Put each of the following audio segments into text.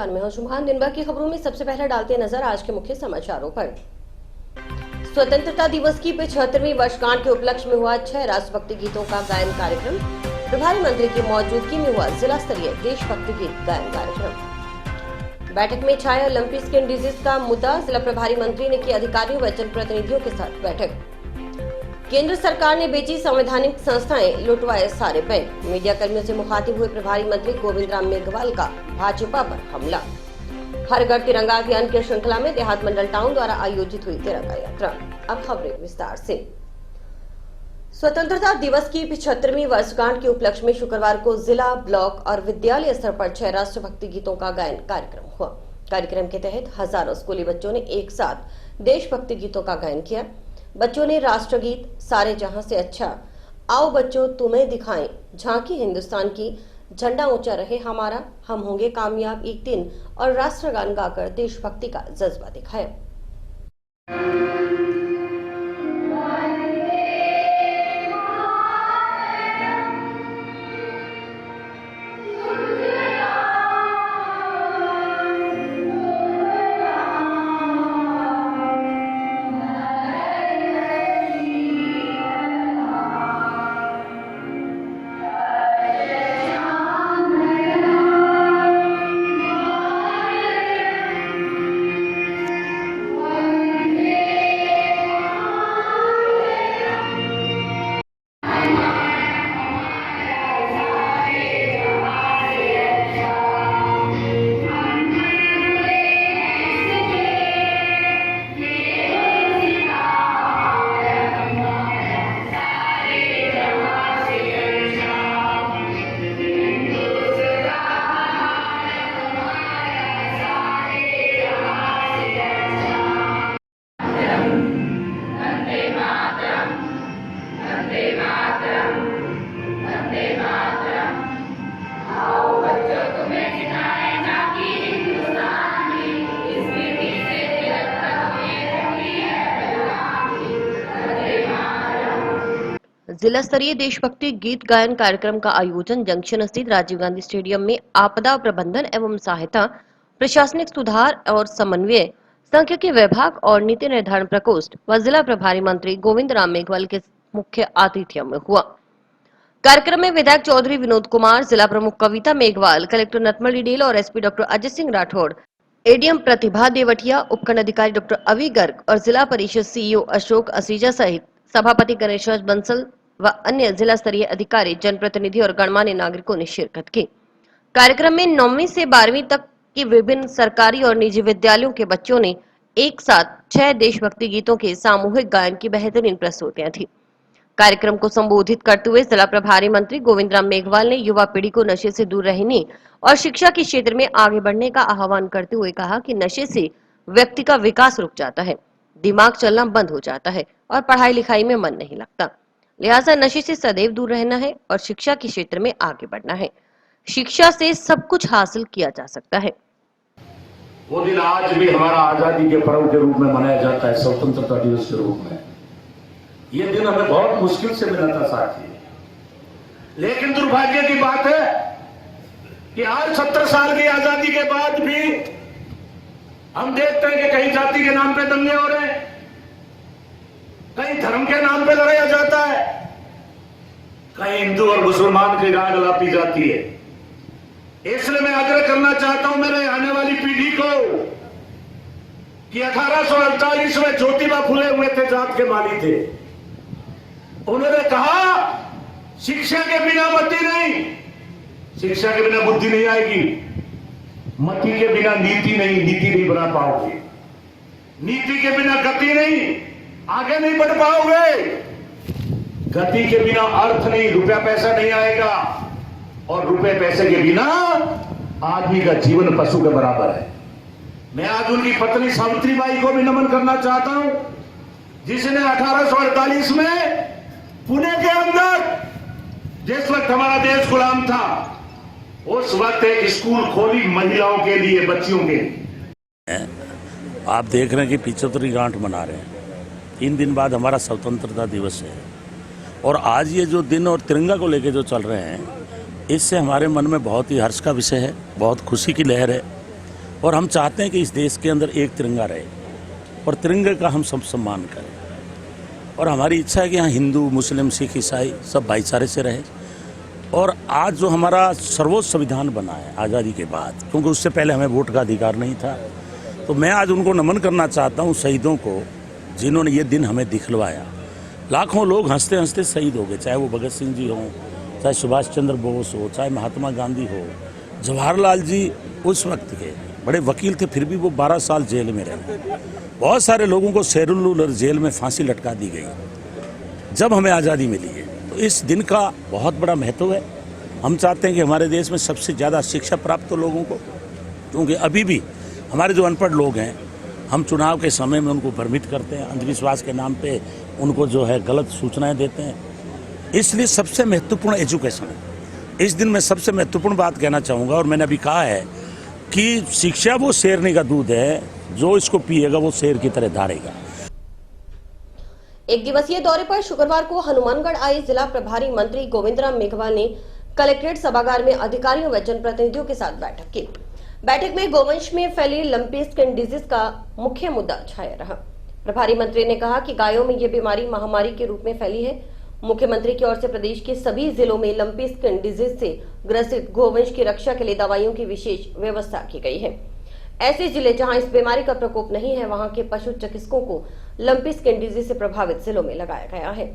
नमस्कार, मैं हूं शुभान। दिन भर की खबरों में सबसे पहले डालते नजर आज के मुख्य समाचारों पर। स्वतंत्रता दिवस की 75वीं वर्षगांठ के उपलक्ष्य में हुआ 6 राष्ट्रभक्ति गीतों का गायन कार्यक्रम। प्रभारी मंत्री की मौजूदगी में हुआ जिला स्तरीय देशभक्ति गीत गायन कार्यक्रम। बैठक में छाया ओलंपिक स्किन डिजीज का मुद्दा, जिला प्रभारी मंत्री ने की अधिकारियों व जनप्रतिनिधियों के साथ बैठक। केंद्र सरकार ने बेची संवैधानिक संस्थाएं, लुटवाए सारे बैंक। मीडिया कर्मियों से मुखातिब हुए प्रभारी मंत्री गोविंद राम मेघवाल का भाजपा पर हमला। हर घर तिरंगा अभियान की श्रृंखला में देहात मंडल टाउन द्वारा आयोजित हुई तिरंगा यात्रा। अब खबरें विस्तार से। स्वतंत्रता दिवस की 75वीं वर्षगांठ के उपलक्ष्य में शुक्रवार को जिला, ब्लॉक और विद्यालय स्तर पर 6 राष्ट्रभक्ति गीतों का गायन कार्यक्रम हुआ। कार्यक्रम के तहत हजारों स्कूली बच्चों ने एक साथ देशभक्ति गीतों का गायन किया। बच्चों ने राष्ट्रगीत सारे जहां से अच्छा, आओ बच्चों तुम्हें दिखाएं, झांकी हिंदुस्तान की, झंडा ऊंचा रहे हमारा, हम होंगे कामयाब एक दिन और राष्ट्रगान गाकर देशभक्ति का जज्बा दिखाया। जिला स्तरीय देशभक्ति गीत गायन कार्यक्रम का आयोजन जंक्शन स्थित राजीव गांधी स्टेडियम में आपदा प्रबंधन एवं सहायता, प्रशासनिक सुधार और समन्वय, सांख्यिकी विभाग और नीति निर्धारण प्रकोष्ठ व जिला प्रभारी मंत्री गोविंद राम मेघवाल के मुख्य आतिथ्य में हुआ। कार्यक्रम में विधायक चौधरी विनोद कुमार, जिला प्रमुख कविता मेघवाल, कलेक्टर नटमल डिडेल और SP doctor Ajay Singh Rathore, ADM Pratibha Devtiya, उपखंड अधिकारी डॉक्टर अवी गर्ग और जिला परिषद सीईओ अशोक असीजा सहित सभापति गणेश बंसल व अन्य जिला स्तरीय अधिकारी, जनप्रतिनिधि और गणमान्य नागरिकों ने शिरकत की। कार्यक्रम में 9वीं से 12वीं तक की विभिन्न सरकारी और निजी विद्यालयों के बच्चों ने एक साथ 6 देशभक्ति गीतों के सामूहिक गायन की बेहतरीन प्रस्तुतियां थी। कार्यक्रम को संबोधित करते हुए जिला प्रभारी मंत्री गोविंद राम मेघवाल ने युवा पीढ़ी को नशे से दूर रहने और शिक्षा के क्षेत्र में आगे बढ़ने का आह्वान करते हुए कहा कि नशे से व्यक्ति का विकास रुक जाता है, दिमाग चलना बंद हो जाता है और पढ़ाई लिखाई में मन नहीं लगता। लिहाजा नशे से सदैव दूर रहना है और शिक्षा के क्षेत्र में आगे बढ़ना है। शिक्षा से सब कुछ हासिल किया जा सकता है। वो दिन आज भी हमारा आजादी के पर्व के रूप में मनाया जाता है, स्वतंत्रता दिवस के रूप में। ये दिन हमें बहुत मुश्किल से मिला था साथी, लेकिन दुर्भाग्य की बात है कि आज 70 साल की आजादी के बाद भी हम देखते हैं कि कहीं जाति के नाम पे दंगे हो रहे हैं, कहीं धर्म के नाम पे लड़ाया जाता है, कहीं हिंदू और मुसलमान की गाय गलापी जाती है। इसलिए मैं आग्रह करना चाहता हूं मेरे आने वाली पीढ़ी को कि 1848 में ज्योतिबा फुले हुए थे, जात के माली थे। उन्होंने कहा शिक्षा के बिना मति नहीं, शिक्षा के बिना बुद्धि नहीं आएगी, मति के बिना नीति नहीं, नीति नहीं बना पाओगे, नीति के बिना गति नहीं, आगे नहीं बढ़ पाओगे, गति के बिना अर्थ नहीं, रुपया पैसा नहीं आएगा, और रुपए पैसे के बिना आदमी का जीवन पशु के बराबर है। मैं आज उनकी पत्नी सावित्रीबाई को भी नमन करना चाहता हूं, जिसने 1848 में पुणे के अंदर, जिस वक्त हमारा देश गुलाम था, उस वक्त एक स्कूल खोली महिलाओं के लिए, बच्चियों के लिए। आप देख रहे हैं कि 75वीं गांठ मना रहे हैं। 3 दिन बाद हमारा स्वतंत्रता दिवस है और आज ये जो दिन और तिरंगा को लेके जो चल रहे हैं, इससे हमारे मन में बहुत ही हर्ष का विषय है, बहुत खुशी की लहर है और हम चाहते हैं कि इस देश के अंदर एक तिरंगा रहे और तिरंगे का हम सब सम्मान करें। और हमारी इच्छा है कि यहाँ हिंदू, मुस्लिम, सिख, ईसाई सब भाईचारे से रहे। और आज जो हमारा सर्वोच्च संविधान बना है आज़ादी के बाद, क्योंकि उससे पहले हमें वोट का अधिकार नहीं था, तो मैं आज उनको नमन करना चाहता हूँ, शहीदों को, जिन्होंने ये दिन हमें दिखलवाया। लाखों लोग हंसते हंसते शहीद हो गए, चाहे वो भगत सिंह जी हों, चाहे सुभाष चंद्र बोस हो, चाहे महात्मा गांधी हो। जवाहरलाल जी उस वक्त के बड़े वकील थे, फिर भी वो 12 साल जेल में रहे। बहुत सारे लोगों को शेरुल्लर जेल में फांसी लटका दी गई जब हमें आज़ादी मिली है। तो इस दिन का बहुत बड़ा महत्व है। हम चाहते हैं कि हमारे देश में सबसे ज़्यादा शिक्षा प्राप्त हो लोगों को, क्योंकि अभी भी हमारे जो अनपढ़ लोग हैं, हम चुनाव के समय में उनको भ्रमित करते हैं, अंधविश्वास के नाम पे उनको जो है गलत सूचनाएं देते हैं। इसलिए सबसे महत्वपूर्ण एजुकेशन है। इस दिन मैं सबसे महत्वपूर्ण बात कहना चाहूँगा, और मैंने अभी कहा है कि शिक्षा वो शेरनी का दूध है, जो इसको पिएगा वो शेर की तरह धारेगा। एक दिवसीय दौरे पर शुक्रवार को हनुमानगढ़ आए जिला प्रभारी मंत्री गोविंदराम मेघवाल ने कलेक्ट्रेट सभागार में अधिकारियों व जनप्रतिनिधियों के साथ बैठक की। बैठक में गोवंश में फैली लंपी स्किन डिजीज का मुख्य मुद्दा छाया रहा। प्रभारी मंत्री ने कहा कि गायों में ये बीमारी महामारी के रूप में फैली है। मुख्यमंत्री की ओर से प्रदेश के सभी जिलों में लंपी स्किन डिजीज से ग्रसित गोवंश की रक्षा के लिए दवाइयों की विशेष व्यवस्था की गई है। ऐसे जिले जहां इस बीमारी का प्रकोप नहीं है, वहां के पशु चिकित्सकों को लंपी स्किन डिजीज से प्रभावित जिलों में लगाया गया है।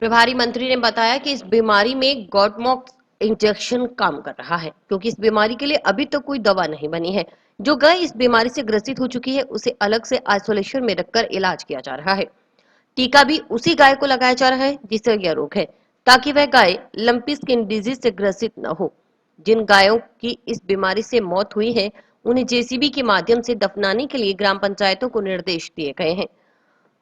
प्रभारी मंत्री ने बताया कि इस बीमारी में गॉटमॉक्स इंजेक्शन काम कर रहा है, क्योंकि इस बीमारी के लिए अभी तक कोई दवा नहीं बनी है। जो गाय इस बीमारी से ग्रसित हो चुकी है, उसे अलग से आइसोलेशन में रखकर इलाज किया जा रहा है। टीका भी उसी गाय को लगाया जा रहा है जिसे यह रोग है, ताकि वह गाय लंपी स्किन डिजीज से ग्रसित न हो। जिन गायों की इस बीमारी से मौत हुई है, उन्हें जेसीबी के माध्यम से दफनाने के लिए ग्राम पंचायतों को निर्देश दिए गए हैं।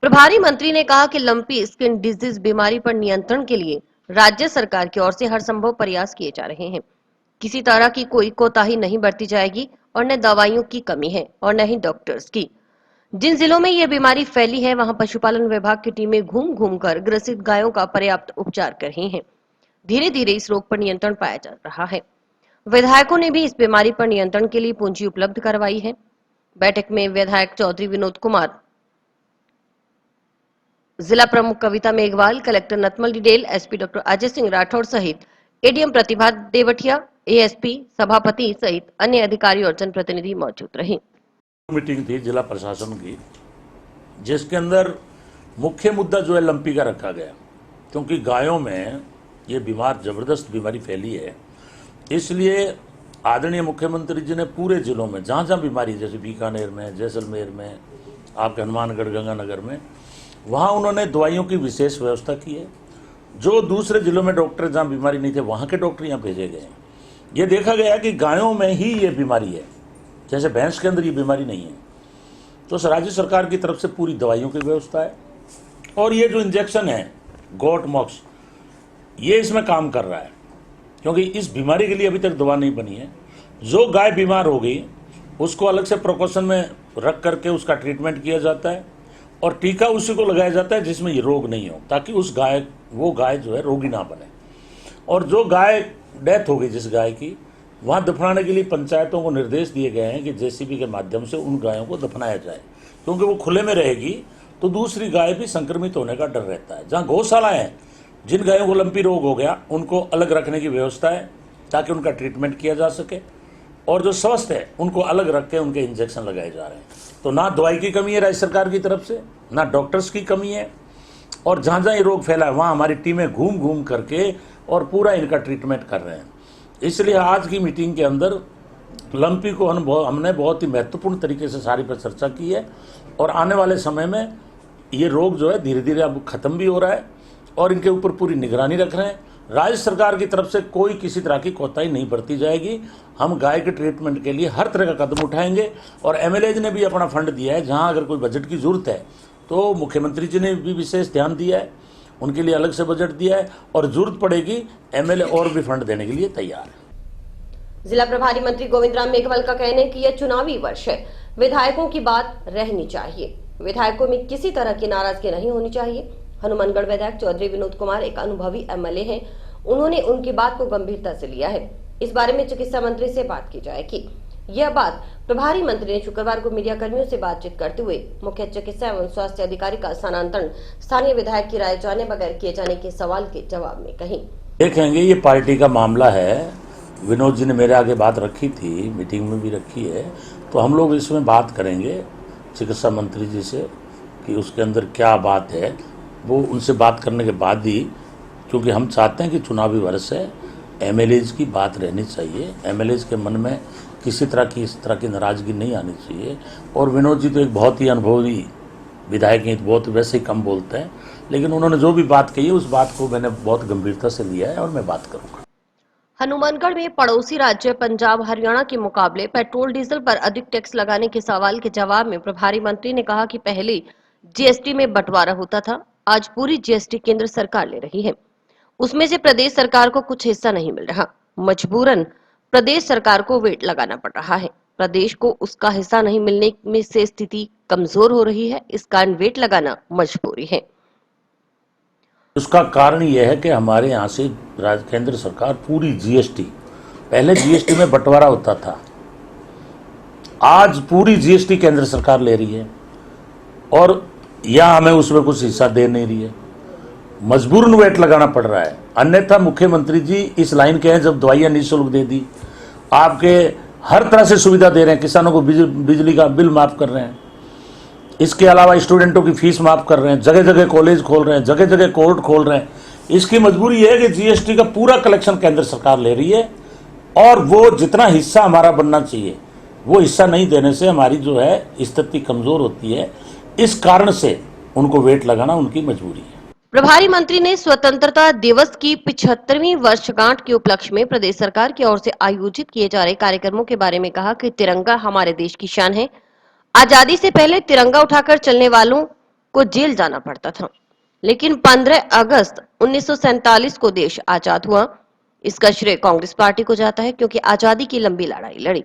प्रभारी मंत्री ने कहा कि लंपी स्किन डिजीज बीमारी पर नियंत्रण के लिए राज्य सरकार की ओर से हर संभव प्रयास किए जा रहे हैं। किसी तरह की कोई कोताही नहीं बरती जाएगी, और न दवाइयों की कमी है और न ही डॉक्टर्स की। जिन जिलों में यह बीमारी फैली है, वहां पशुपालन विभाग की टीमें घूम घूम कर ग्रसित गायों का पर्याप्त उपचार कर रही हैं। धीरे धीरे इस रोग पर नियंत्रण पाया जा रहा है। विधायकों ने भी इस बीमारी पर नियंत्रण के लिए पूंजी उपलब्ध करवाई है। बैठक में विधायक चौधरी विनोद कुमार, जिला प्रमुख Kavita Meghwal, collector Natmal Didel, SP doctor Ajay Singh Rathore सहित एडीएम प्रतिभा देवटिया, एएसपी, सभापति सहित अन्य अधिकारी और जनप्रतिनिधि मौजूद रहे। मीटिंग थी जिला प्रशासन की, जिसके अंदर मुख्य मुद्दा जो है लंपी का रखा गया, क्योंकि गायों में ये जबरदस्त बीमारी फैली है। इसलिए आदरणीय मुख्यमंत्री जी ने पूरे जिलों में जहाँ जहाँ बीमारी, जैसे बीकानेर में, जैसलमेर में, आपके हनुमानगढ़, गंगानगर में, वहाँ उन्होंने दवाइयों की विशेष व्यवस्था की है। जो दूसरे जिलों में डॉक्टर जहाँ बीमारी नहीं थे, वहाँ के डॉक्टर यहाँ भेजे गए हैं। ये देखा गया कि गायों में ही ये बीमारी है, जैसे भैंस के अंदर ये बीमारी नहीं है। तो राज्य सरकार की तरफ से पूरी दवाइयों की व्यवस्था है, और ये जो इंजेक्शन है गॉटमॉक्स, ये इसमें काम कर रहा है, क्योंकि इस बीमारी के लिए अभी तक दवा नहीं बनी है। जो गाय बीमार हो गई उसको अलग से प्रिकॉशन में रख करके उसका ट्रीटमेंट किया जाता है, और टीका उसी को लगाया जाता है जिसमें ये रोग नहीं हो, ताकि वो गाय जो है रोगी ना बने। और जो गाय डेथ हो गई जिस गाय की, वहाँ दफनाने के लिए पंचायतों को निर्देश दिए गए हैं कि जेसीबी के माध्यम से उन गायों को दफनाया जाए, क्योंकि वो खुले में रहेगी तो दूसरी गाय भी संक्रमित होने का डर रहता है। जहाँ गौशाला है, जिन गायों को लंपी रोग हो गया उनको अलग रखने की व्यवस्था है, ताकि उनका ट्रीटमेंट किया जा सके, और जो स्वस्थ है उनको अलग रख के उनके इंजेक्शन लगाए जा रहे हैं। तो ना दवाई की कमी है राज्य सरकार की तरफ से, ना डॉक्टर्स की कमी है, और जहाँ जहाँ ये रोग फैला है वहाँ हमारी टीमें घूम घूम करके और पूरा इनका ट्रीटमेंट कर रहे हैं। इसलिए आज की मीटिंग के अंदर लंपी को हमने बहुत ही महत्वपूर्ण तरीके से सारी पर चर्चा की है, और आने वाले समय में ये रोग जो है धीरे धीरे अब खत्म भी हो रहा है, और इनके ऊपर पूरी निगरानी रख रहे हैं। राज्य सरकार की तरफ से कोई किसी तरह की कोताही नहीं बरती जाएगी। हम गाय के ट्रीटमेंट के लिए हर तरह का कदम उठाएंगे, और एमएलए ने भी अपना फंड दिया है। जहां अगर कोई बजट की जरूरत है तो मुख्यमंत्री जी ने भी विशेष ध्यान दिया है, उनके लिए अलग से बजट दिया है, और जरूरत पड़ेगी एमएलए और भी फंड देने के लिए तैयार है। जिला प्रभारी मंत्री गोविंदराम मेघवाल का कहना है कि यह चुनावी वर्ष है, विधायकों की बात रहनी चाहिए, विधायकों में किसी तरह की नाराजगी नहीं होनी चाहिए। हनुमानगढ़ विधायक चौधरी विनोद कुमार एक अनुभवी एमएलए हैं, उन्होंने उनकी बात को गंभीरता से लिया है। इस बारे में चिकित्सा मंत्री से बात की जाएगी। यह बात प्रभारी मंत्री ने शुक्रवार को मीडिया कर्मियों से बातचीत करते हुए मुख्य चिकित्सा एवं स्वास्थ्य अधिकारी का स्थानांतरण स्थानीय विधायक की राय जाने बगैर किए जाने के सवाल के जवाब में कही। देखेंगे, ये पार्टी का मामला है। विनोद जी ने मेरे आगे बात रखी थी, मीटिंग में भी रखी है, तो हम लोग इसमें बात करेंगे चिकित्सा मंत्री जी से कि उसके अंदर क्या बात है। वो उनसे बात करने के बाद ही, क्योंकि हम चाहते हैं कि चुनावी वर्ष है, एमएलएज की बात रहनी चाहिए, एमएलएज के मन में किसी तरह की इस तरह की नाराजगी नहीं आनी चाहिए। और विनोद जी तो एक बहुत ही अनुभवी विधायक हैं, बहुत वैसे ही कम बोलते हैं, लेकिन उन्होंने जो भी बात कही है उस बात को मैंने बहुत गंभीरता से लिया है और मैं बात करूंगा। हनुमानगढ़ में पड़ोसी राज्य पंजाब हरियाणा के मुकाबले पेट्रोल डीजल पर अधिक टैक्स लगाने के सवाल के जवाब में प्रभारी मंत्री ने कहा कि पहले जीएसटी में बंटवारा होता था, आज पूरी जीएसटी केंद्र सरकार ले रही है। उसमें से प्रदेश सरकार को कुछ हिस्सा नहीं मिल रहा, मजबूरन प्रदेश सरकार को वेट लगाना पड़ रहा है। प्रदेश को उसका हिस्सा नहीं मिलने में से स्थिति कमजोर हो रही है, इस कारण वेट लगाना मजबूरी है। उसका कारण यह है कि हमारे यहाँ से केंद्र सरकार पूरी जीएसटी, पहले जीएसटी में बंटवारा होता था, आज पूरी जीएसटी केंद्र सरकार ले रही है और या हमें उसमें कुछ हिस्सा दे नहीं रही है, मजबूरन वेट लगाना पड़ रहा है। अन्यथा मुख्यमंत्री जी इस लाइन के हैं, जब दवाइयाँ निःशुल्क दे दी, आपके हर तरह से सुविधा दे रहे हैं, किसानों को बिजली का बिल माफ कर रहे हैं, इसके अलावा स्टूडेंटों की फीस माफ कर रहे हैं, जगह जगह कॉलेज खोल रहे हैं, जगह जगह कोर्ट खोल रहे हैं। इसकी मजबूरी यह है कि जीएसटी का पूरा कलेक्शन केंद्र सरकार ले रही है और वो जितना हिस्सा हमारा बनना चाहिए वो हिस्सा नहीं देने से हमारी जो है स्थिति कमजोर होती है। इस कारण से उनको वेट लगाना उनकी मजबूरी है। प्रभारी मंत्री ने स्वतंत्रता दिवस की 75वीं वर्षगांठ के उपलक्ष्य में प्रदेश सरकार की ओर से आयोजित किए जा रहे कार्यक्रमों के बारे में कहा कि तिरंगा हमारे देश की शान है। आजादी से पहले तिरंगा उठाकर चलने वालों को जेल जाना पड़ता था, लेकिन 15 अगस्त 1947 को देश आजाद हुआ। इसका श्रेय कांग्रेस पार्टी को जाता है, क्योंकि आजादी की लंबी लड़ाई लड़ी।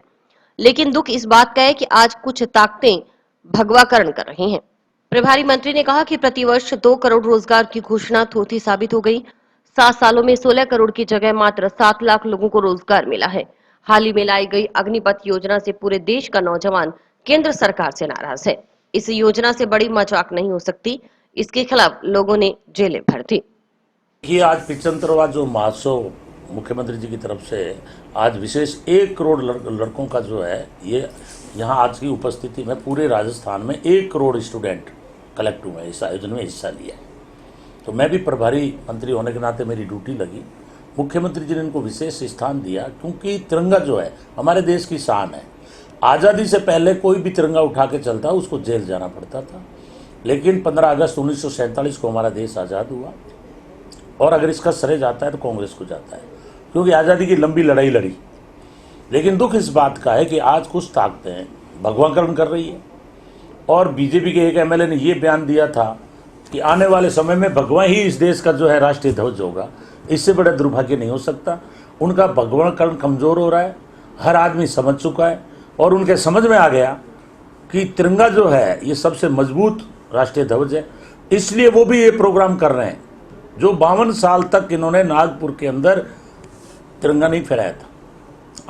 लेकिन दुख इस बात का है कि आज कुछ ताकतें भगवाकरण कर रही हैं। प्रभारी मंत्री ने कहा कि प्रतिवर्ष 2 करोड़ रोजगार की घोषणा थोथी साबित हो गई। 7 सालों में 16 करोड़ की जगह मात्र 7 लाख लोगों को रोजगार मिला है। हाल ही में लाई गई अग्निपथ योजना से पूरे देश का नौजवान केंद्र सरकार से नाराज है। इस योजना से बड़ी मजाक नहीं हो सकती, इसके खिलाफ लोगों ने जेलें भर दी। कि आज 75वां जो महोत्सव मुख्यमंत्री जी की तरफ से आज विशेष 1 करोड़ लड़कों का जो है, ये यहाँ आज की उपस्थिति में पूरे राजस्थान में 1 करोड़ स्टूडेंट कलेक्ट हुए, इस आयोजन में हिस्सा लिया। तो मैं भी प्रभारी मंत्री होने के नाते मेरी ड्यूटी लगी, मुख्यमंत्री जी ने इनको विशेष स्थान दिया, क्योंकि तिरंगा जो है हमारे देश की शान है। आज़ादी से पहले कोई भी तिरंगा उठा के चलता उसको जेल जाना पड़ता था, लेकिन 15 अगस्त 1947 को हमारा देश आज़ाद हुआ और अगर इसका श्रेय जाता है तो कांग्रेस को जाता है, क्योंकि आज़ादी की लंबी लड़ाई लड़ी। लेकिन दुख इस बात का है कि आज कुछ ताकतें भगवाकरण कर रही है और बीजेपी के एक एमएलए ने यह बयान दिया था कि आने वाले समय में भगवा ही इस देश का जो है राष्ट्रीय ध्वज होगा। इससे बड़ा दुर्भाग्य नहीं हो सकता। उनका भगवाकरण कमजोर हो रहा है, हर आदमी समझ चुका है और उनके समझ में आ गया कि तिरंगा जो है ये सबसे मजबूत राष्ट्रीय ध्वज है। इसलिए वो भी ये प्रोग्राम कर रहे हैं। जो 52 साल तक इन्होंने नागपुर के अंदर तिरंगा नहीं फहराया था,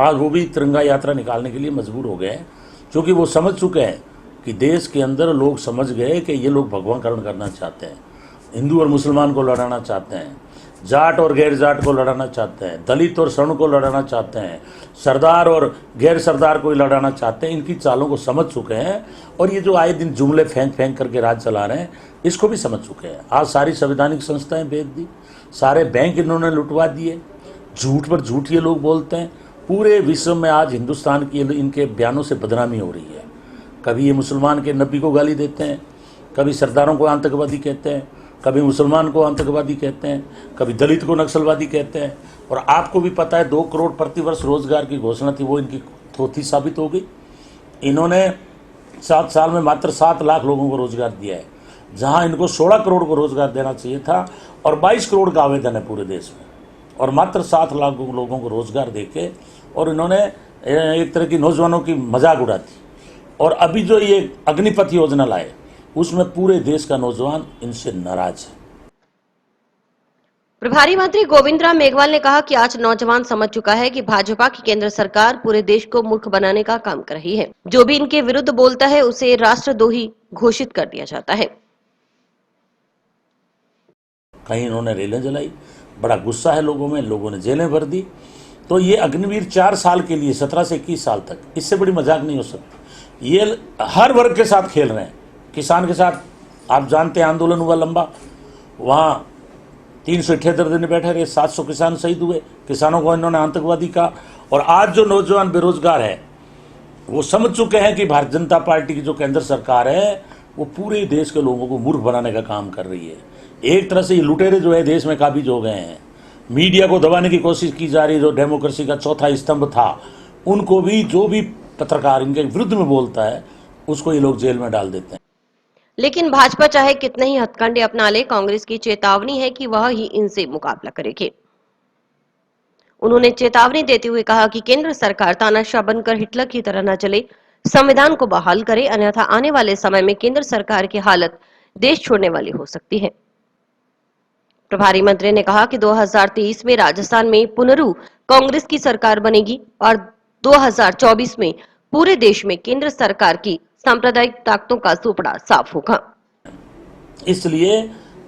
आज वो भी तिरंगा यात्रा निकालने के लिए मजबूर हो गए हैं, क्योंकि वो समझ चुके हैं कि देश के अंदर लोग समझ गए कि ये लोग भगवाकरण करना चाहते हैं, हिंदू और मुसलमान को लड़ाना चाहते हैं, जाट और गैर जाट को लड़ाना चाहते हैं, दलित और स्वर्ण को लड़ाना चाहते हैं, सरदार और गैर सरदार को लड़ाना चाहते हैं। इनकी चालों को समझ चुके हैं और ये जो आए दिन जुमले फेंक फेंक करके राज चला रहे हैं इसको भी समझ चुके हैं। आज सारी संवैधानिक संस्थाएं बेच दी, सारे बैंक इन्होंने लुटवा दिए, झूठ पर झूठ ये लोग बोलते हैं। पूरे विश्व में आज हिंदुस्तान की इनके बयानों से बदनामी हो रही है। कभी ये मुसलमान के नबी को गाली देते हैं, कभी सरदारों को आतंकवादी कहते हैं, कभी मुसलमान को आतंकवादी कहते हैं, कभी दलित को नक्सलवादी कहते हैं। और आपको भी पता है 2 करोड़ प्रतिवर्ष रोजगार की घोषणा थी, वो इनकी थोथी साबित हो गई। इन्होंने 7 साल में मात्र 7 लाख लोगों को रोजगार दिया है, जहां इनको 16 करोड़ को रोजगार देना चाहिए था। और 22 करोड़ का आवेदन है पूरे देश में और मात्र 7 लाख लोगों को रोजगार देके और इन्होंने एक तरह की नौजवानों की मजाक उड़ा दी। और अभी जो ये अग्निपथ योजना लाए उसमें पूरे देश का नौजवान इनसे नाराज है। प्रभारी मंत्री गोविंद राम मेघवाल ने कहा कि आज नौजवान समझ चुका है कि भाजपा की केंद्र सरकार पूरे देश को मूर्ख बनाने का काम कर रही है। जो भी इनके विरुद्ध बोलता है उसे राष्ट्रद्रोही घोषित कर दिया जाता है। कहीं इन्होंने रेलें जलाई, बड़ा गुस्सा है लोगों में, लोगों ने जेलें भर दी। तो ये अग्निवीर 4 साल के लिए 17 से 21 साल तक, इससे बड़ी मजाक नहीं हो सकती। ये हर वर्ग के साथ खेल रहे हैं। किसान के साथ आप जानते हैं आंदोलन हुआ लंबा, वहाँ 378 दिन बैठे रहे, 700 किसान शहीद हुए। किसानों को इन्होंने आतंकवादी कहा। और आज जो नौजवान बेरोजगार है वो समझ चुके हैं कि भारतीय जनता पार्टी की जो केंद्र सरकार है वो पूरे देश के लोगों को मूर्ख बनाने का काम कर रही है। एक तरह से ये लुटेरे जो है देश में काबिज हो गए हैं। मीडिया को दबाने की कोशिश की जा रही है, जो डेमोक्रेसी का चौथा स्तंभ था, उनको भी, जो भी पत्रकार इनके विरुद्ध में बोलता है उसको ये लोग जेल में डाल देते हैं। लेकिन भाजपा चाहे कितने ही हथकंडे अपना ले, कांग्रेस की चेतावनी है कि वह ही इनसे मुकाबला करेगी। उन्होंने चेतावनी देते हुए कहा कि केंद्र सरकार तानाशाह बनकर हिटलर की तरह न चले, संविधान को बहाल करे, अन्यथा आने वाले समय में केंद्र सरकार की हालत देश छोड़ने वाली हो सकती है। प्रभारी मंत्री ने कहा कि 2023 में राजस्थान में पुनरू कांग्रेस की सरकार बनेगी और 2024 में पूरे देश में केंद्र सरकार की सांप्रदायिक ताकतों का सुपड़ा साफ होगा। इसलिए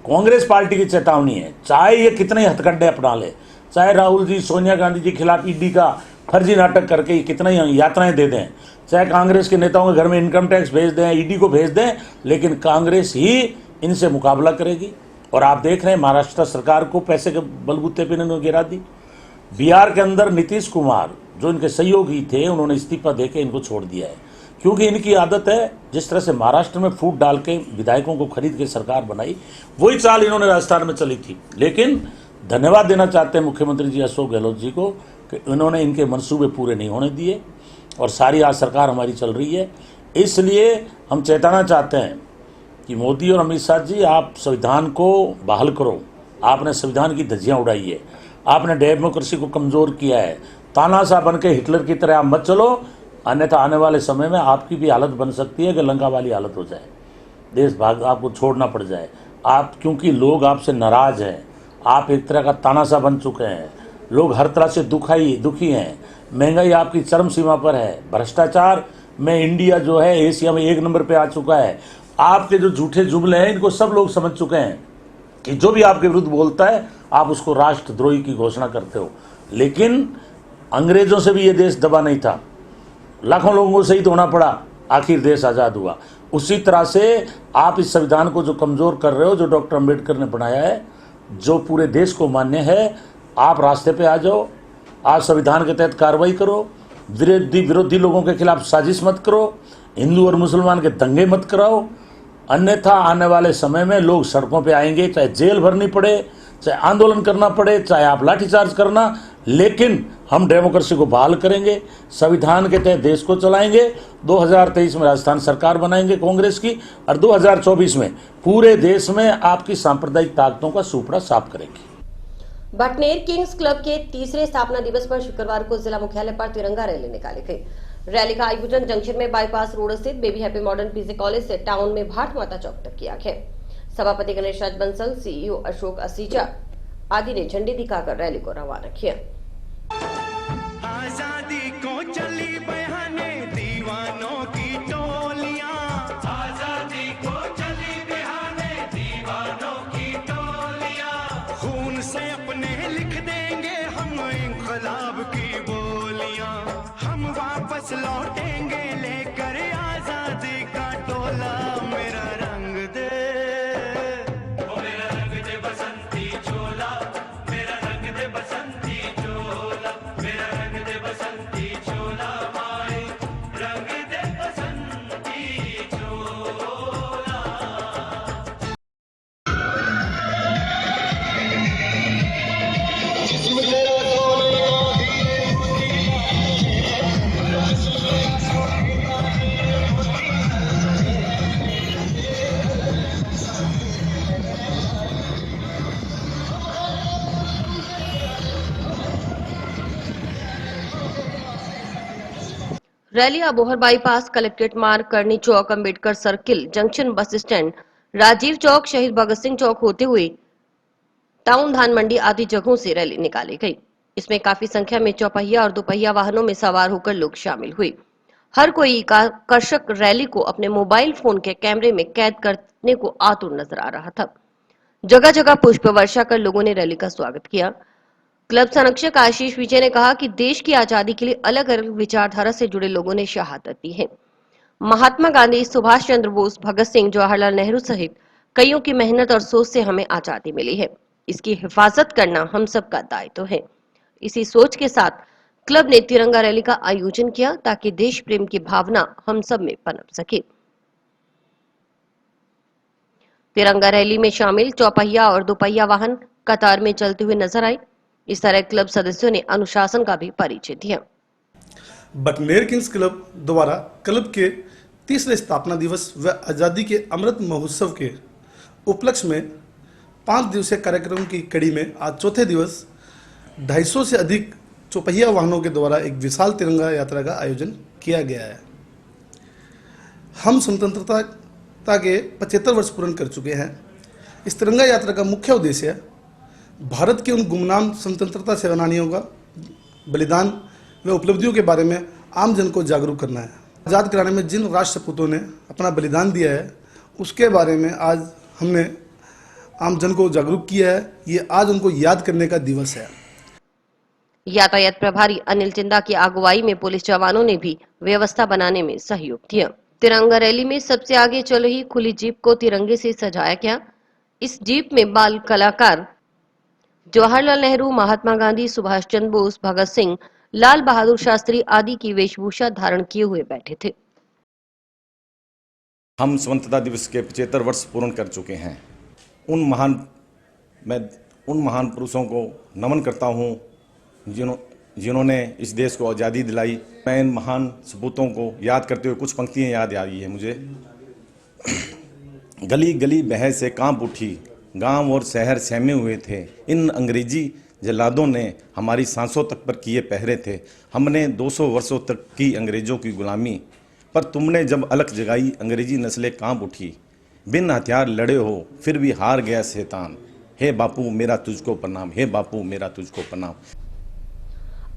कांग्रेस पार्टी की चेतावनी है, चाहे ये कितने हथकंडे अपना ले, चाहे राहुल जी सोनिया गांधी जी के खिलाफ ईडी का फर्जी नाटक करके कितना ही यात्राएं दे दें, चाहे कांग्रेस के नेताओं के घर में इनकम टैक्स भेज दें, ईडी को भेज दें, लेकिन कांग्रेस ही इनसे मुकाबला करेगी। और आप देख रहे हैं महाराष्ट्र सरकार को पैसे के बलबूते पर इन्होंने गिरा दी। बिहार के अंदर नीतीश कुमार जो इनके सहयोगी थे उन्होंने इस्तीफा देके इनको छोड़ दिया है, क्योंकि इनकी आदत है जिस तरह से महाराष्ट्र में फूट डाल के विधायकों को खरीद के सरकार बनाई, वही चाल इन्होंने राजस्थान में चली थी। लेकिन धन्यवाद देना चाहते हैं मुख्यमंत्री जी अशोक गहलोत जी को कि इन्होंने इनके मंसूबे पूरे नहीं होने दिए और सारी आज सरकार हमारी चल रही है। इसलिए हम चेताना चाहते हैं कि मोदी और अमित शाह जी, आप संविधान को बहाल करो। आपने संविधान की धज्जियां उड़ाई है, आपने डेमोक्रेसी को कमज़ोर किया है। तानाशाह बन के हिटलर की तरह आप मत चलो, अन्यथा आने वाले समय में आपकी भी हालत बन सकती है कि लंका वाली हालत हो जाए, देश भाग आपको छोड़ना पड़ जाए। आप, क्योंकि लोग आपसे नाराज हैं, आप एक तरह का तानाशाह बन चुके हैं, लोग हर तरह से दुखी हैं, महंगाई आपकी चरम सीमा पर है, भ्रष्टाचार में इंडिया जो है एशिया में 1 नंबर पे आ चुका है। आपके जो झूठे जुमले हैं इनको सब लोग समझ चुके हैं कि जो भी आपके विरुद्ध बोलता है आप उसको राष्ट्रद्रोही की घोषणा करते हो। लेकिन अंग्रेजों से भी ये देश दबा नहीं था, लाखों लोगों को शहीद होना पड़ा, आखिर देश आज़ाद हुआ। उसी तरह से आप इस संविधान को जो कमज़ोर कर रहे हो, जो डॉक्टर अम्बेडकर ने बनाया है, जो पूरे देश को मान्य है, आप रास्ते पे आ जाओ, आप संविधान के तहत कार्रवाई करो, विरोधी लोगों के खिलाफ साजिश मत करो, हिंदू और मुसलमान के दंगे मत कराओ, अन्यथा आने वाले समय में लोग सड़कों पे आएंगे, चाहे जेल भरनी पड़े, चाहे आंदोलन करना पड़े, चाहे आप लाठीचार्ज करना, लेकिन हम डेमोक्रेसी को बहाल करेंगे, संविधान के तहत देश को चलाएंगे। 2023 में राजस्थान सरकार बनाएंगे कांग्रेस की और 2024 में पूरे देश में आपकी सांप्रदायिक ताकतों का सुपड़ा साफ करेंगे। बटनेर किंग्स क्लब के तीसरे स्थापना दिवस पर शुक्रवार को जिला मुख्यालय पर तिरंगा रैली निकाली गई। रैली का आयोजन जंक्शन में बाईपास रोड स्थित baby happy modern PG college से टाउन में भारत माता चौक तक किया गया। सभापति गणेश राज बंसल, सीईओ अशोक असीजा आदि ने झंडी दिखाकर रैली को रवाना किया। आजादी को चली बहाने दीवानों की टोलियां, आजादी को चली बहाने दीवानों की टोलियां, खून से अपने लिख देंगे हम इंकलाब की बोलियां, हम वापस लौटेंगे लेकर आजादी का टोला, मेरा रंग दे, मेरा रंग दे बसंती चोला, मेरा रंग दे बसंती चोला, मेरा रंग दे बसंती चोला, माए रंग दे बसंती चोला। रैली अबोहर बाईपास, कलेक्ट्रेट मार्ग, करनी चौक, Ambedkar circle, junction bus stand, Rajiv चौक, शहीद भगत सिंह चौक होते हुए टाउन, धान मंडी आदि जगहों से रैली निकाली गई। इसमें काफी संख्या में चौपहिया और दोपहिया वाहनों में सवार होकर लोग शामिल हुए। हर कोई आकर्षक रैली को अपने मोबाइल फोन के कैमरे में कैद करने को आतुर नजर आ रहा था। जगह जगह पुष्प वर्षा कर लोगों ने रैली का स्वागत किया। क्लब संरक्षक आशीष विजय ने कहा कि देश की आजादी के लिए अलग अलग विचारधारा से जुड़े लोगों ने शहादत दी है। महात्मा गांधी, सुभाष चंद्र बोस, भगत सिंह, जवाहरलाल नेहरू सहित कईयों की मेहनत और सोच से हमें आजादी मिली है। इसकी हिफाजत करना हम सबका दायित्व है। इसी सोच के साथ क्लब ने तिरंगा रैली का आयोजन किया ताकि देश प्रेम की भावना हम सब में पनप सके। तिरंगा रैली में शामिल चौपहिया और दोपहिया वाहन कतार में चलते हुए नजर आए। इस तरह क्लब सदस्यों ने अनुशासन का भी परिचय दिया। बटनेर किंग्स क्लब द्वारा क्लब के तीसरे स्थापना दिवस व आज़ादी के अमृत महोत्सव के उपलक्ष्य में 5 दिवसीय कार्यक्रम की कड़ी में आज चौथे दिवस 250 से अधिक चौपहिया वाहनों के द्वारा एक विशाल तिरंगा यात्रा का आयोजन किया गया है। हम स्वतंत्रता के 75 वर्ष पूर्ण कर चुके हैं। इस तिरंगा यात्रा का मुख्य उद्देश्य भारत के उन गुमनाम स्वतंत्रता सेनानियों का बलिदान व उपलब्धियों के बारे में आम जन को जागरूक करना है। आज़ाद कराने में जिन राष्ट्र सपूतों ने अपना बलिदान दिया है उसके बारे में आज हमने आम जन को जागरूक किया है। ये आज उनको याद करने का दिवस है। यातायात प्रभारी अनिल चिंदा की अगुवाई में पुलिस जवानों ने भी व्यवस्था बनाने में सहयोग दिया। तिरंगा रैली में सबसे आगे चल रही खुली जीप को तिरंगे से सजाया गया। इस जीप में बाल कलाकार जवाहरलाल नेहरू, महात्मा गांधी, सुभाष चंद्र बोस, भगत सिंह, लाल बहादुर शास्त्री आदि की वेशभूषा धारण किए हुए बैठे थे। हम स्वतंत्रता दिवस के 75 वर्ष पूर्ण कर चुके हैं। मैं उन महान पुरुषों को नमन करता हूं जिन्होंने इस देश को आज़ादी दिलाई। मैं इन महान सपूतों को याद करते हुए कुछ पंक्तियां याद आ रही है मुझे। गली गली बहर से कांप उठी, गांव और शहर सहमे हुए थे। इन अंग्रेजी जल्लादों ने हमारी सांसों तक पर किए पहरे थे। हमने 200 वर्षों तक की अंग्रेजों की गुलामी, पर तुमने जब अलख जगाई अंग्रेजी नस्लें कांप उठी। बिन हथियार लड़े हो फिर भी हार गया शैतान। हे बापू मेरा तुझको प्रणाम, हे बापू मेरा तुझको प्रणाम।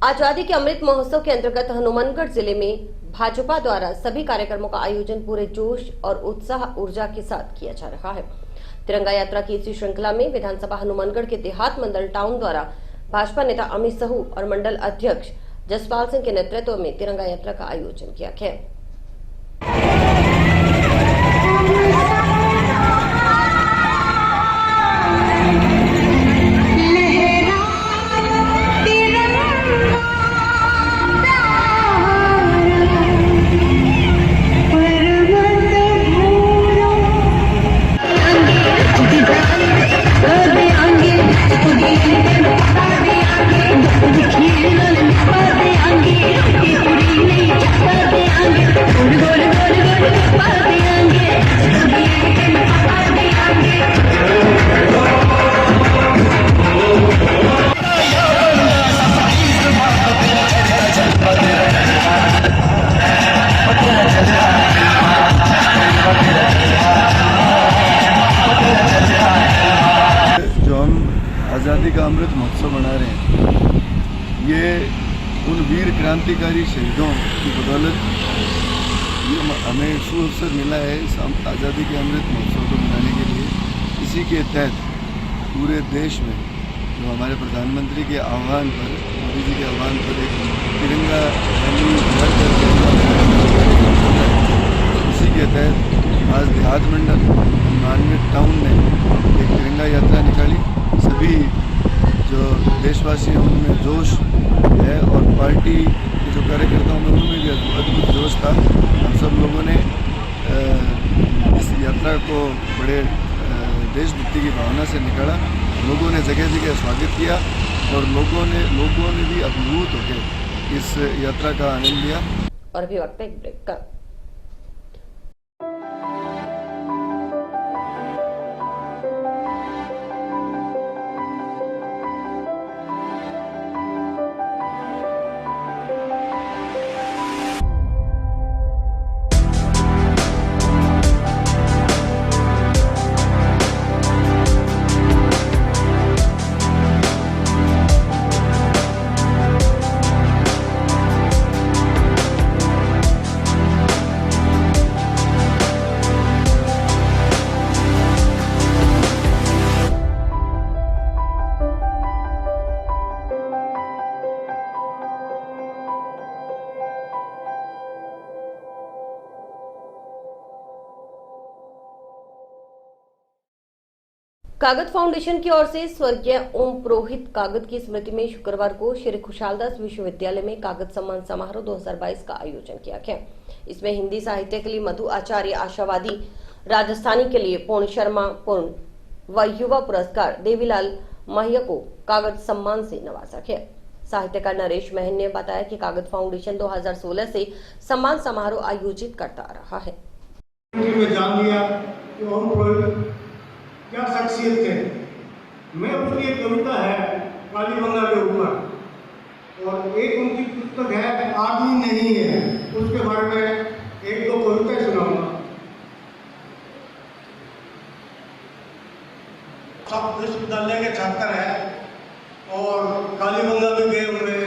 आजादी के अमृत महोत्सव के अंतर्गत हनुमानगढ़ जिले में भाजपा द्वारा सभी कार्यक्रमों का आयोजन पूरे जोश और उत्साह ऊर्जा के साथ किया जा रहा है। तिरंगा यात्रा की इसी श्रृंखला में विधानसभा हनुमानगढ़ के देहात मंडल टाउन द्वारा भाजपा नेता अमित साहू और मंडल अध्यक्ष जसपाल सिंह के नेतृत्व में तिरंगा यात्रा का आयोजन किया गया। आज़ादी का अमृत महोत्सव मना रहे हैं, ये उन वीर क्रांतिकारी शहीदों की बदौलत हमें सुअवसर मिला है इस आज़ादी के अमृत महोत्सव को मनाने के लिए। इसी के तहत पूरे देश में जो हमारे प्रधानमंत्री के आह्वान पर, मोदी जी के आह्वान पर एक तिरंगा रैली इसी के तहत आज देहात मंडल हनुमानगढ़ टाउन ने एक तिरंगा यात्रा निकाली। सभी जो देशवासी हैं उनमें जोश है और पार्टी के जो कार्यकर्ताओं में उनमें भी अद्भुत जोश था। हम सब लोगों ने इस यात्रा को बड़े देशभक्ति की भावना से निकाला। लोगों ने जगह जगह स्वागत किया और लोगों ने भी अभिभूत होकर इस यात्रा का आनंद लिया। और अभी वक्त है एक ब्रेक का। कागज फाउंडेशन की ओर से स्वर्गीय ओम पुरोहित कागज की स्मृति में शुक्रवार को श्री खुशालदास विश्वविद्यालय में कागज सम्मान समारोह 2022 का आयोजन किया गया। इसमें हिंदी साहित्य के लिए मधु आचार्य आशावादी, राजस्थानी के लिए पूर्ण शर्मा पूर्ण व युवा पुरस्कार देवीलाल माहिया को कागज सम्मान से नवाजा गया। साहित्यकार नरेश महन ने बताया कि कागज फाउंडेशन 2016 से सम्मान समारोह आयोजित करता आ रहा है। में जान लिया कि ओम पुरोहित क्या शख्सियत थे। मैं उसकी एक कविता है कालीबंगा के ऊपर और एक उनकी पुस्तक है आदमी नहीं है, उसके बारे में एक दो कविताएं सुनाऊंगा। सब विश्वविद्यालय के छात्र हैं और कालीबंगा में गए हुए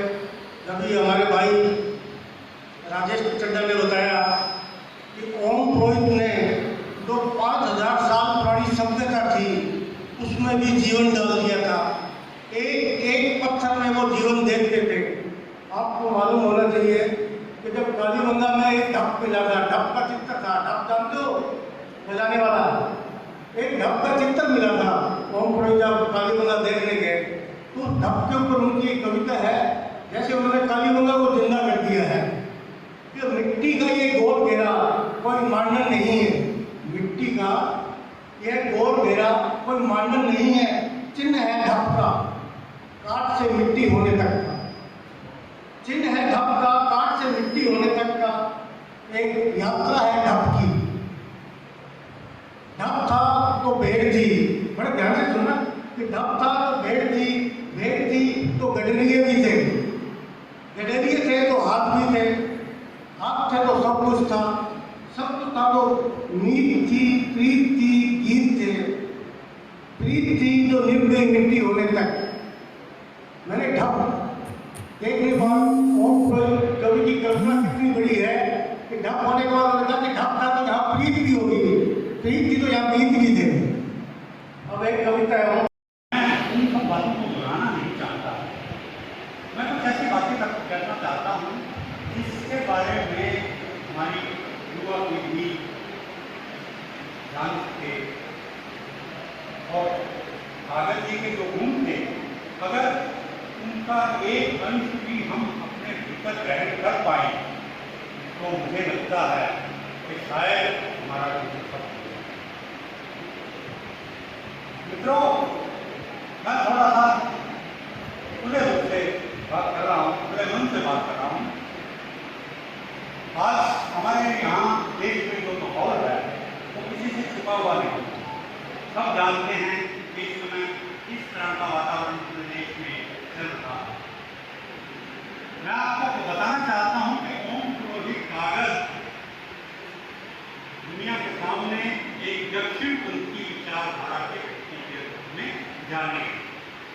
तभी हमारे भाई राजेश चड्डा ने बताया कि ओम पुरोहित ने जो 5000 साल पुरानी सभ्यता थी उसमें भी जीवन डाल दिया था। एक एक पत्थर में वो जीवन देखते थे। आपको मालूम होना चाहिए कि जब कालीबंगा में एक ढप मिला था, ढप का चित्र था, ढप जानते हो बजाने वाला, एक ढप का चित्र मिला था। ओम पुरोहित जब कालीबंगा देखने गए तो ढप के ऊपर उनकी एक कविता है, जैसे उन्होंने कालीबंगा को जिंदा कर दिया है कि मिट्टी का ये गोल घेरा कोई मांडन नहीं है। मिट्टी का यह गोल घेरा कोई मांडन नहीं है, चिन्ह है ढप का काट से मिट्टी होने तक का, चिन्ह है ढप का काट से मिट्टी होने तक का। एक यात्रा है ढप की। ढप था तो भेड़ थी, बड़े ध्यान से सुनना कि ढप था तो भेड़ थी, भेड़ थी तो गडरिए भी थे, गडरिए थे तो हाथ भी थे, हाथ थे तो सब कुछ था, सब कुछ था तो नीत थी, प्रीत थी, गीत थे, प्रीत थी जो निभ गई मिट्टी होने तक। मैंने ढप देखने बाद ओम पुरोहित कवि की कल्पना कितनी बड़ी है कि ढप होने के बाद लगा कि ढप था तो यहाँ प्रीत भी होगी, प्रीत थी तो यहाँ गीत भी थे। अब एक कविता है, इन सब बातों को दोहराना नहीं चाहता। मैं कुछ ऐसी बातें कहना चाहता हूँ जिसके बारे में हमारी युवा पीढ़ी जान सके और कागज जी के जो गुण थे अगर उनका एक अंश भी हम अपने भीतर ग्रहण कर पाए तो मुझे लगता है कि शायद हमारा मित्रों, मैं थोड़ा सा खुले रूप से बात कर रहा हूँ, खुले मन से बात कर रहा हूँ। आज हमारे यहाँ देश में जो माहौल है वो किसी से छुपा हुआ नहीं होता। सब जानते हैं कि इस समय किस तरह का वातावरण पूरे देश में चल रहा है। मैं आपको बताना चाहता हूँ कि ओम पुरोहित कागज दुनिया के सामने एक दक्षिणपंथी विचारधारा के में जाने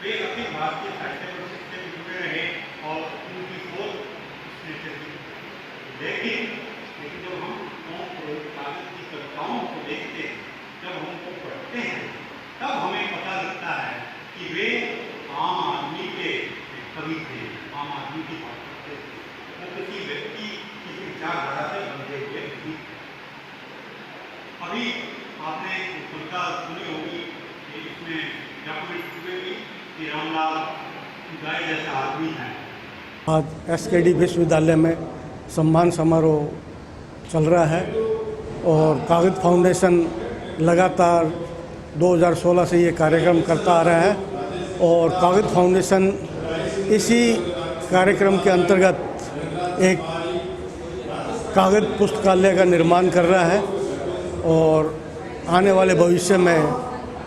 वे अखिल भारतीय साहित्य परिषद से जुड़े रहे और उनकी सोच लेकिन जब हम ओम पुरोहित कागज की कविताओं को देखते हैं, जब हम उनको पढ़ते हैं, तब हमें पता लगता है कि वे आम आदमी के कवि थे, आम आदमी की बात करते थे। वो किसी व्यक्ति किसी विचारधारा से बंधे हुए नहीं। अभी आपने कविता सुनी होगी इसमें डॉक्यूमेंट हुए भी कि रामलाल गाय जैसा आदमी है। आज एसकेडी विश्वविद्यालय में सम्मान समारोह चल रहा है और कागज फाउंडेशन लगातार 2016 से ये कार्यक्रम करता आ रहा है और कागज फाउंडेशन इसी कार्यक्रम के अंतर्गत एक कागज पुस्तकालय का निर्माण कर रहा है और आने वाले भविष्य में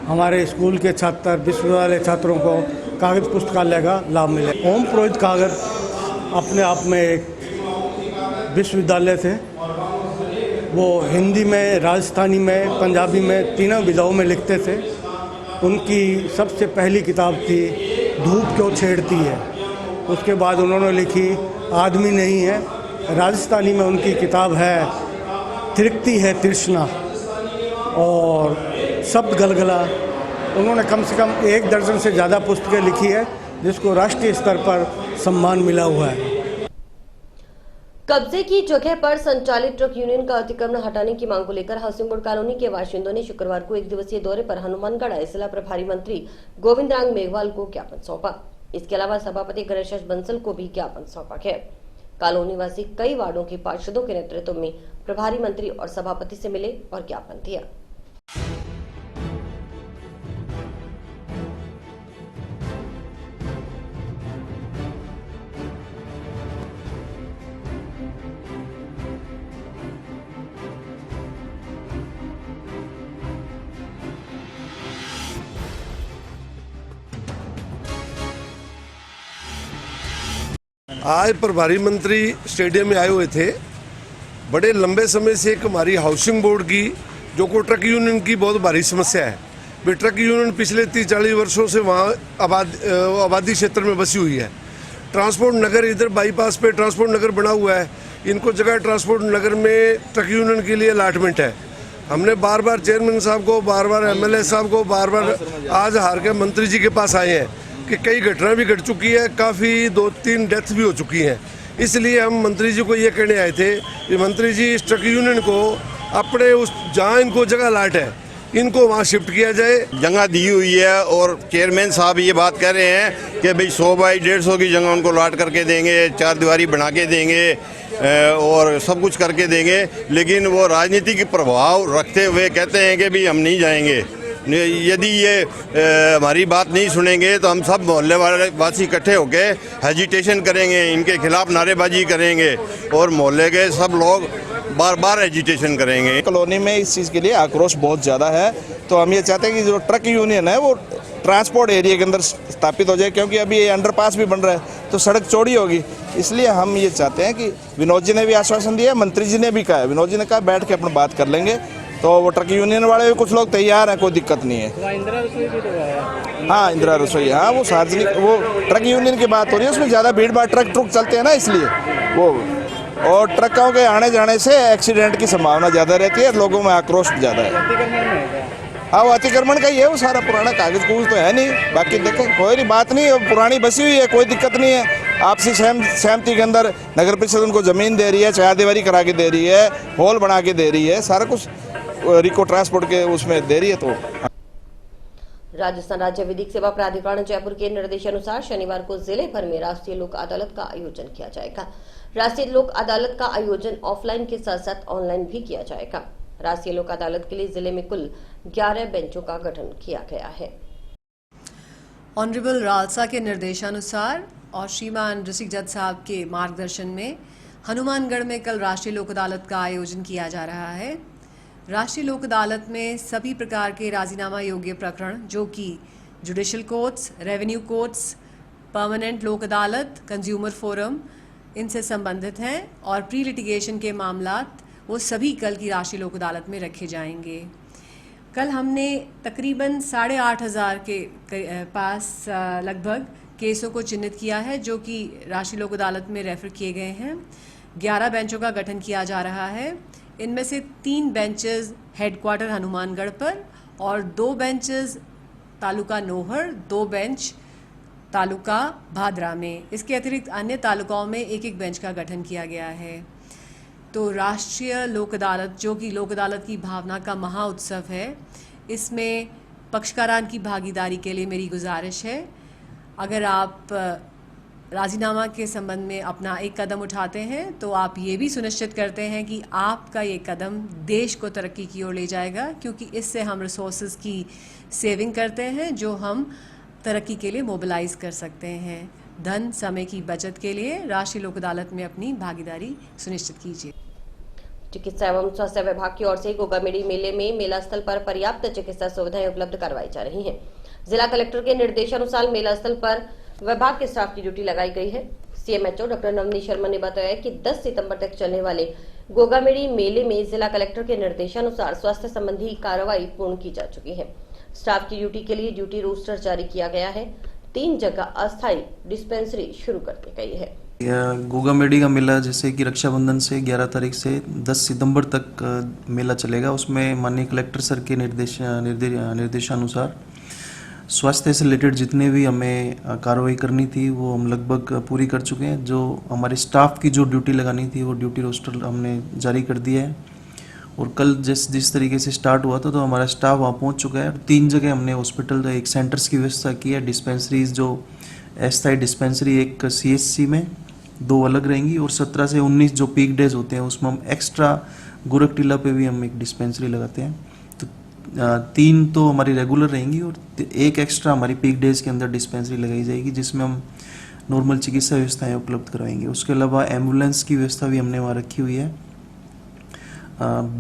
हमारे स्कूल के छात्र, विश्वविद्यालय छात्रों को कागज पुस्तकालय का लाभ मिले। ओम पुरोहित कागज अपने आप में एक विश्वविद्यालय थे। वो हिंदी में, राजस्थानी में, पंजाबी में, तीनों विधाओं में लिखते थे। उनकी सबसे पहली किताब थी धूप क्यों छेड़ती है। उसके बाद उन्होंने लिखी आदमी नहीं है। राजस्थानी में उनकी किताब है तिरकती है तृष्णा और शब्द गलगला। उन्होंने कम से कम 1 दर्जन से ज़्यादा पुस्तकें लिखी है जिसको राष्ट्रीय स्तर पर सम्मान मिला हुआ है। कब्जे की जगह पर संचालित ट्रक यूनियन का अतिक्रमण हटाने की मांग को लेकर हाउसिंग बोर्ड कॉलोनी के बाशिंदों ने शुक्रवार को एक दिवसीय दौरे पर हनुमानगढ़ आए जिला प्रभारी मंत्री गोविंद रांग मेघवाल को ज्ञापन सौंपा। इसके अलावा सभापति गणेश बंसल को भी ज्ञापन सौंपा गया। कॉलोनी वासी कई वार्डों के पार्षदों के नेतृत्व में प्रभारी मंत्री और सभापति से मिले और ज्ञापन दिया। आज प्रभारी मंत्री स्टेडियम में आए हुए थे। बड़े लंबे समय से एक हमारी हाउसिंग बोर्ड की जो को ट्रक यूनियन की बहुत भारी समस्या है। वे ट्रक यूनियन पिछले 30-40 वर्षों से वहाँ आबादी क्षेत्र में बसी हुई है। ट्रांसपोर्ट नगर इधर बाईपास पे ट्रांसपोर्ट नगर बना हुआ है। इनको जगह ट्रांसपोर्ट नगर में ट्रक यूनियन के लिए अलॉटमेंट है। हमने बार बार चेयरमैन साहब को, बार बार एमएलए साहब को, बार बार आज हार के मंत्री जी के पास आए हैं कि कई घटना भी घट चुकी है, काफ़ी 2-3 डेथ भी हो चुकी हैं। इसलिए हम मंत्री जी को ये कहने आए थे कि मंत्री जी इस ट्रक यूनियन को अपने उस जहाँ इनको जगह अलॉट है इनको वहाँ शिफ्ट किया जाए। जगह दी हुई है और चेयरमैन साहब ये बात कह रहे हैं कि भाई 100 बाई 150 की जगह उनको अलॉट करके देंगे, 4 दीवारी बना के देंगे और सब कुछ करके देंगे, लेकिन वो राजनीतिक प्रभाव रखते हुए कहते हैं कि भाई हम नहीं जाएंगे। यदि ये हमारी बात नहीं सुनेंगे तो हम सब मोहल्ले वासी इकट्ठे होकर हेजिटेशन करेंगे, इनके खिलाफ नारेबाजी करेंगे और मोहल्ले के सब लोग बार बार एजिटेशन करेंगे। कॉलोनी में इस चीज़ के लिए आक्रोश बहुत ज़्यादा है, तो हम ये चाहते हैं कि जो ट्रक यूनियन है वो ट्रांसपोर्ट एरिया के अंदर स्थापित हो जाए, क्योंकि अभी ये अंडरपास भी बन रहा है तो सड़क चौड़ी होगी। इसलिए हम ये चाहते हैं कि विनोद जी ने भी आश्वासन दिया, मंत्री जी ने भी कहा, विनोद जी ने कहा बैठ के अपन बात कर लेंगे, तो वो ट्रक यूनियन वाले भी कुछ लोग तैयार हैं, कोई दिक्कत नहीं है। इंदिरा रसोई भी तो है। हाँ, इंदिरा रसोई, हाँ वो सार्वजनिक वो ट्रक यूनियन की बात हो रही है, उसमें ज़्यादा भीड़ भाड़ ट्रक चलते हैं ना, इसलिए वो और ट्रकों के आने जाने से एक्सीडेंट की संभावना ज़्यादा रहती है, लोगों में आक्रोश ज़्यादा है। हाँ, वो अतिक्रमण का ही है, वो सारा पुराना कागज कूज तो है नहीं, बाकी देखें कोई नहीं बात नहीं, पुरानी बसी हुई है, कोई दिक्कत नहीं है। आपसी सहमति के अंदर नगर परिषद उनको ज़मीन दे रही है, 4 दीवारी करा के दे रही है, हॉल बना के दे रही है, सारा कुछ रिको ट्रांसपोर्ट के उसमें दे रही है। तो राजस्थान राज्य विधिक सेवा प्राधिकरण जयपुर के निर्देशानुसार शनिवार को जिले भर में राष्ट्रीय लोक अदालत का आयोजन किया जाएगा। राष्ट्रीय लोक अदालत का आयोजन ऑफलाइन के साथ साथ ऑनलाइन भी किया जाएगा। राष्ट्रीय लोक अदालत के लिए जिले में कुल 11 बेंचों का गठन किया गया है। ऑनरेबल रालसा के निर्देशानुसार और श्रीमान ऋषिक जज साहब के मार्गदर्शन में हनुमानगढ़ में कल राष्ट्रीय लोक अदालत का आयोजन किया जा रहा है। राष्ट्रीय लोक अदालत में सभी प्रकार के राजीनामा योग्य प्रकरण जो कि judicial courts, revenue courts, permanent लोक अदालत, कंज्यूमर फोरम इनसे संबंधित हैं और प्री लिटिगेशन के मामलात वो सभी कल की राष्ट्रीय लोक अदालत में रखे जाएंगे। कल हमने तकरीबन 8,500 के पास लगभग केसों को चिन्हित किया है जो कि राष्ट्रीय लोक अदालत में रेफर किए गए हैं। 11 बेंचों का गठन किया जा रहा है। इनमें से 3 बेंचेस हेडक्वार्टर हनुमानगढ़ पर और 2 बेंचेस तालुका नोहर, 2 बेंच तालुका भादरा में। इसके अतिरिक्त अन्य तालुकाओं में 1-1 बेंच का गठन किया गया है। तो राष्ट्रीय लोक अदालत जो कि लोक अदालत की भावना का महाउत्सव है, इसमें पक्षकारान की भागीदारी के लिए मेरी गुजारिश है। अगर आप राजीनामा के संबंध में अपना एक कदम उठाते हैं तो आप ये भी सुनिश्चित करते हैं कि आपका ये कदम देश को तरक्की की ओर ले जाएगा, क्योंकि इससे हम रिसोर्सेज की सेविंग करते हैं जो हम तरक्की के लिए मोबिलाइज कर सकते हैं। धन समय की बचत के लिए राष्ट्रीय लोक अदालत में अपनी भागीदारी सुनिश्चित कीजिए। चिकित्सा एवं स्वास्थ्य विभाग की ओर से गोगामेडी मेले में मेला स्थल पर पर्याप्त चिकित्सा सुविधाएं उपलब्ध करवाई जा रही हैं। जिला कलेक्टर के निर्देशानुसार मेला स्थल पर विभाग के स्टाफ की ड्यूटी लगाई गई है। सीएमएचओ डॉक्टर नवनीत शर्मा ने बताया कि 10 सितंबर तक चलने वाले गोगामेडी मेले में जिला कलेक्टर के निर्देशानुसार स्वास्थ्य संबंधी कार्रवाई पूर्ण की जा चुकी है। स्टाफ की ड्यूटी के लिए ड्यूटी रोस्टर जारी किया गया है। 3 जगह अस्थायी डिस्पेंसरी शुरू कर दी गई है। गोगामेडी का मेला जैसे कि रक्षाबंधन से 11 तारीख से 10 सितंबर तक मेला चलेगा। उसमें माननीय कलेक्टर सर के निर्देशानुसार स्वास्थ्य से रिलेटेड जितने भी हमें कार्रवाई करनी थी वो हम लगभग पूरी कर चुके हैं। जो हमारे स्टाफ की जो ड्यूटी लगानी थी वो ड्यूटी रोस्टर हमने जारी कर दिया है और कल जिस तरीके से स्टार्ट हुआ था तो हमारा स्टाफ वहाँ पहुँच चुका है। 3 जगह हमने हॉस्पिटल एक सेंटर्स की व्यवस्था की है, डिस्पेंसरीज जो अस्थायी डिस्पेंसरी एक CHC में 2 अलग रहेंगी और 17 से 19 जो पीक डेज होते हैं उसमें हम एक्स्ट्रा गोरख टीला पे भी हम एक डिस्पेंसरी लगाते हैं। तो 3 तो हमारी रेगुलर रहेंगी और एक एक्स्ट्रा हमारी पीक डेज के अंदर डिस्पेंसरी लगाई जाएगी जिसमें हम नॉर्मल चिकित्सा व्यवस्थाएं उपलब्ध करवाएंगे। उसके अलावा एम्बुलेंस की व्यवस्था भी हमने वहाँ रखी हुई है,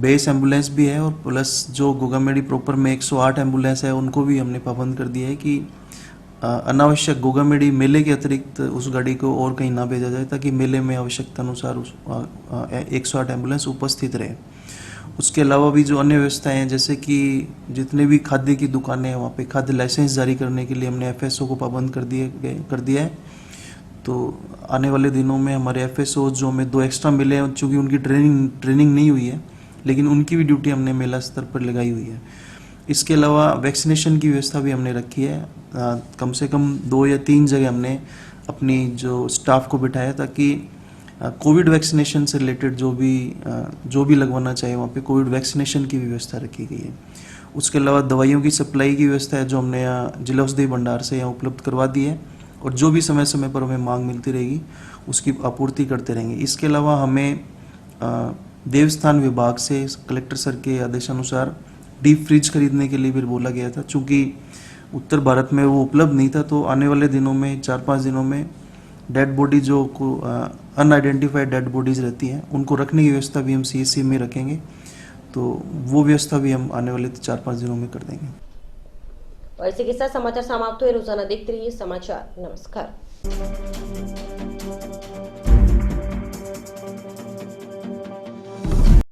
बेस एम्बुलेंस भी है और प्लस जो गोगामेडी प्रॉपर में 108 एम्बुलेंस है उनको भी हमने पाबंद कर दिया है कि अनावश्यक गोगामेडी मेले के अतिरिक्त उस गाड़ी को और कहीं ना भेजा जाए ताकि मेले में आवश्यकता अनुसार 108 एम्बुलेंस उपस्थित रहे। उसके अलावा भी जो अन्य व्यवस्थाएं हैं जैसे कि जितने भी खाद्य की दुकानें हैं वहाँ पे खाद्य लाइसेंस जारी करने के लिए हमने FSO को पाबंद कर दिया है। तो आने वाले दिनों में हमारे FSO जो हमें 2 एक्स्ट्रा मिले हैं चूँकि उनकी ट्रेनिंग नहीं हुई है लेकिन उनकी भी ड्यूटी हमने मेला स्तर पर लगाई हुई है। इसके अलावा वैक्सीनेशन की व्यवस्था भी हमने रखी है, कम से कम 2 या 3 जगह हमने अपनी जो स्टाफ को बिठाया ताकि कोविड वैक्सीनेशन से रिलेटेड जो भी लगवाना चाहिए वहाँ पे कोविड वैक्सीनेशन की भी व्यवस्था रखी गई है। उसके अलावा दवाइयों की सप्लाई की व्यवस्था है जो हमने यहाँ जिला औषधि भंडार से यहाँ उपलब्ध करवा दी है और जो भी समय समय पर हमें मांग मिलती रहेगी उसकी आपूर्ति करते रहेंगे। इसके अलावा हमें देवस्थान विभाग से कलेक्टर सर के आदेशानुसार डीप फ्रिज खरीदने के लिए भी बोला गया था। चूँकि उत्तर भारत में वो उपलब्ध नहीं था तो आने वाले दिनों में 4-5 दिनों में डेड बॉडी जो अनआइडेंटिफाइड डेड बॉडीज़ रहती हैं उनको रखने की व्यवस्था भी हम CHC में रखेंगे, तो वो व्यवस्था भी हम आने वाले 4-5 दिनों में कर देंगे। और इसी के साथ समाचार समाप्त हुए। रोजाना देखते रहिए समाचार। नमस्कार।